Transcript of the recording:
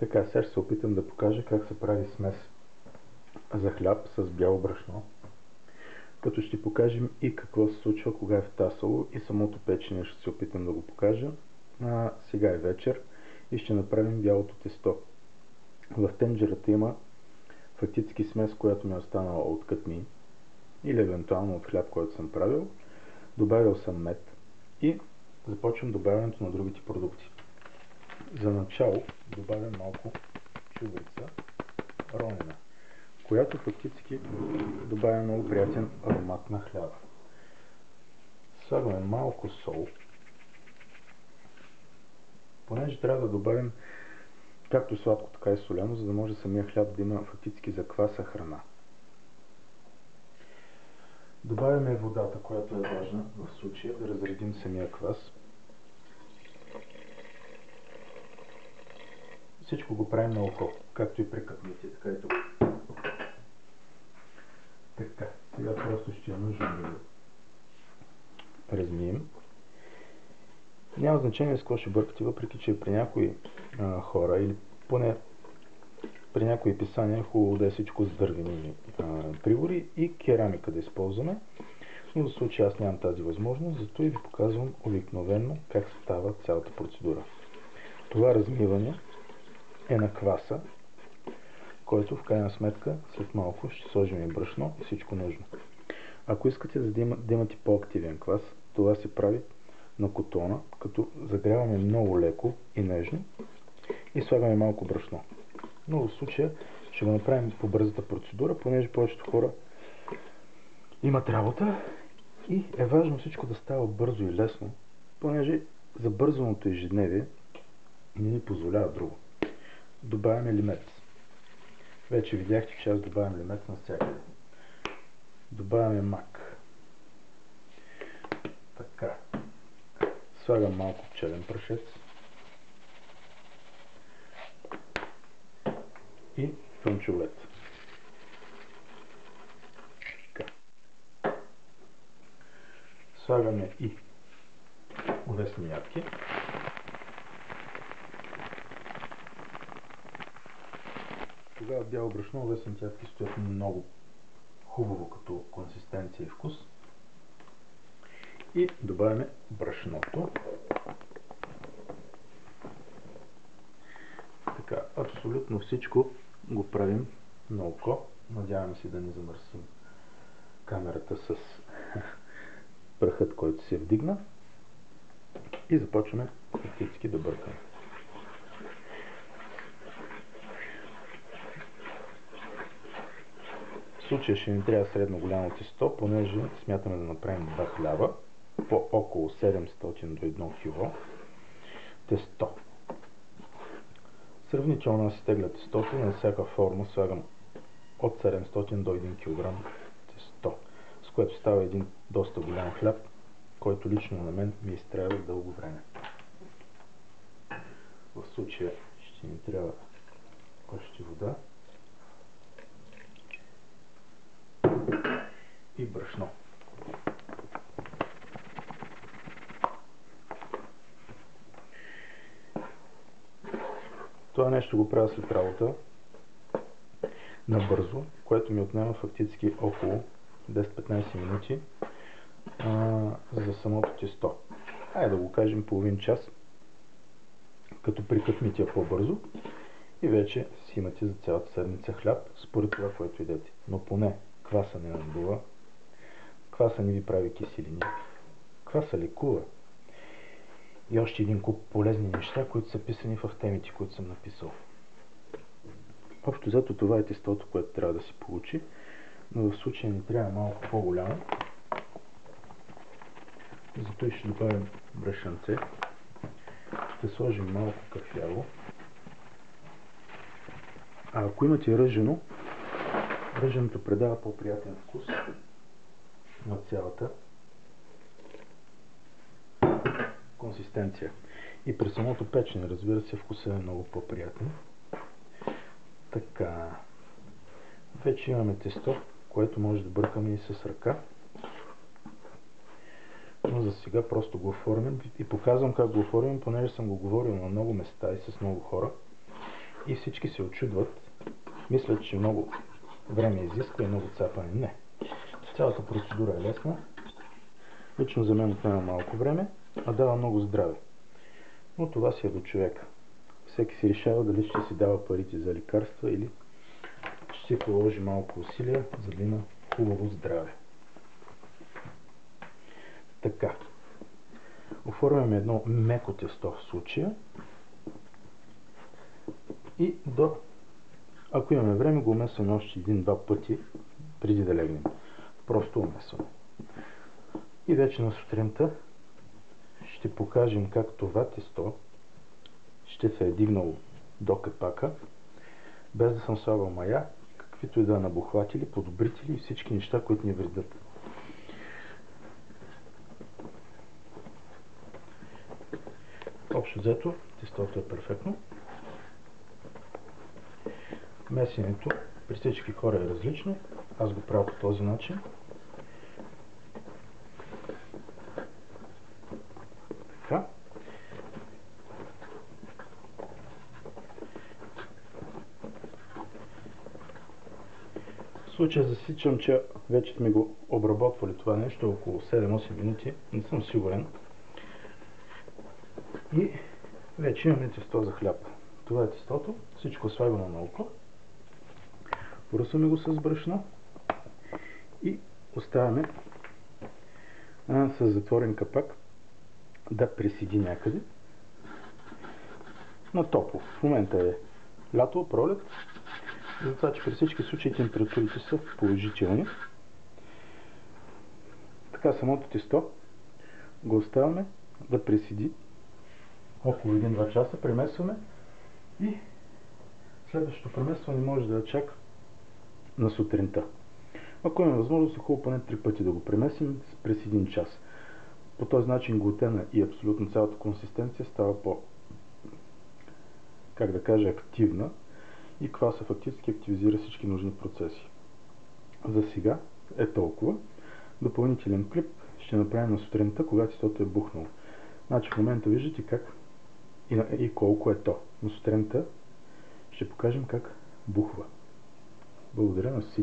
Така, сега ще се опитам да покажа как се прави смес за хляб с бяло брашно, като ще покажем и какво се случва, кога е втасало, и самото печене ще се опитам да го покажа. Сега е вечер и ще направим бялото тесто. В тенджерата има фактически смес, която ми е останала от кътми или евентуално от хляб, който съм правил. Добавил съм мед и започвам добавянето на другите продукти. За начало добавям малко чубрица ронена, която фактически добавя много приятен аромат на хляба. Слагаме малко сол, понеже трябва да добавим както сладко, така и солено, за да може самия хляб да има фактически закваса храна. Добавяме водата, която е важна в случая да разредим самия квас. Всичко го правим на око, както и при кътмите, така и тук. Така, сега просто ще е нужно да го размием. Няма значение с какво ще бъркате, въпреки че при някои хора, или поне при някои писания е хубаво да е всичко с дървени прибори и керамика да използваме. Но за случай аз нямам тази възможност, зато и ви показвам обикновено как става цялата процедура. Това размиване е на кваса, който в крайна сметка след малко ще сложим и брашно и всичко нужно. Ако искате да имате по-активен квас, това се прави на котона, като загряваме много леко и нежно и слагаме малко брашно. Но в случая ще го направим по бързата процедура, понеже повечето хора имат работа и е важно всичко да става бързо и лесно, понеже забързаното ежедневие не ни позволява друго. Добавяме лимец. Вече видяхте, че аз добавям лимец навсякъде. Добавяме мак. Така. Слагам малко пчелен прашец. И фънчолет. Така. Слагаме и овесни ядки. Тогава бяло брашно, овесните ядки стоят много хубаво като консистенция и вкус. И добавяме брашното. Така, абсолютно всичко го правим на око. Надявам се да не замърсим камерата с прахът, който се вдигна. И започваме фактически да бъркаме. В случая ще ни трябва средно голямо тесто, понеже смятаме да направим 2 хляба по около 700 до 1 кг тесто. Сравнително се тегля тестото, на всяка форма слагам от 700 до 1 кг тесто, с което става един доста голям хляб, който лично на мен ми изтрябва дълго време. В случая ще ни трябва още вода и брашно. Това нещо го правя след работа набързо, което ми отнема фактически около 10-15 минути за самото тесто. Айде да го кажем половин час, като при кътмите по-бързо, и вече си имате за цялата седмица хляб, според това, което идете. Но поне кваса не надува, кваса не ви прави киселини, кваса лекува. И още един куп полезни неща, които са писани в темите, които съм написал. Общо взето това е тестото, което трябва да се получи, но в случая ни трябва малко по-голямо. Зато и ще добавим брашънце. Ще сложим малко кафяво. А ако имате ръжено, ръженото предава по-приятен вкус на цялата консистенция. И при самото печене, разбира се, вкусът е много по-приятен. Така, вече имаме тесто, което може да бъркаме и с ръка. Но за сега просто го оформям и показвам как го оформям, понеже съм го говорил на много места и с много хора. И всички се очудват, мислят, че много време изисква и много цапане. Не. Цялата процедура е лесна. Лично за мен отнема малко време, а дава много здраве. Но това си е до човека. Всеки си решава дали ще си дава парите за лекарства или ще си положи малко усилия, за да има хубаво здраве. Така. Оформяме едно меко тесто в случая. И ако имаме време, го умесваме още един-два пъти, преди да легнем. Просто умесваме. И вече на сутринта ще покажем как това тесто ще се е дигнало до капака, без да съм слагал мая, каквито и да набухватели, подобрители и всички неща, които ни вредят. Общо взето, тестото е перфектно. Месенето при всички хора е различно. Аз го правя по този начин. Така. В случая засичам, че вече сме го обработвали това нещо около 7-8 минути. Не съм сигурен. И вече имаме тесто за хляб. Това е тестото. Всичко е слагано на око. Поръсваме го с брашно и оставяме с затворен капак да преседи някъде на топло. В момента е лято, пролет, затова че при всички случаи температурите са положителни. Така самото тесто го оставяме да преседи около 1-2 часа, премесваме и следващото премесване може да чака на сутринта. Ако имаме възможност, е хубаво поне 3 пъти да го премесим през 1 час. По този начин глутена и абсолютно цялата консистенция става активна и кваса фактически активизира всички нужни процеси. За сега е толкова. Допълнителен клип ще направим на сутринта, когато тестото е бухнало. Значи в момента виждате как и колко е то. На сутринта ще покажем как бухва. Благодаря на всички.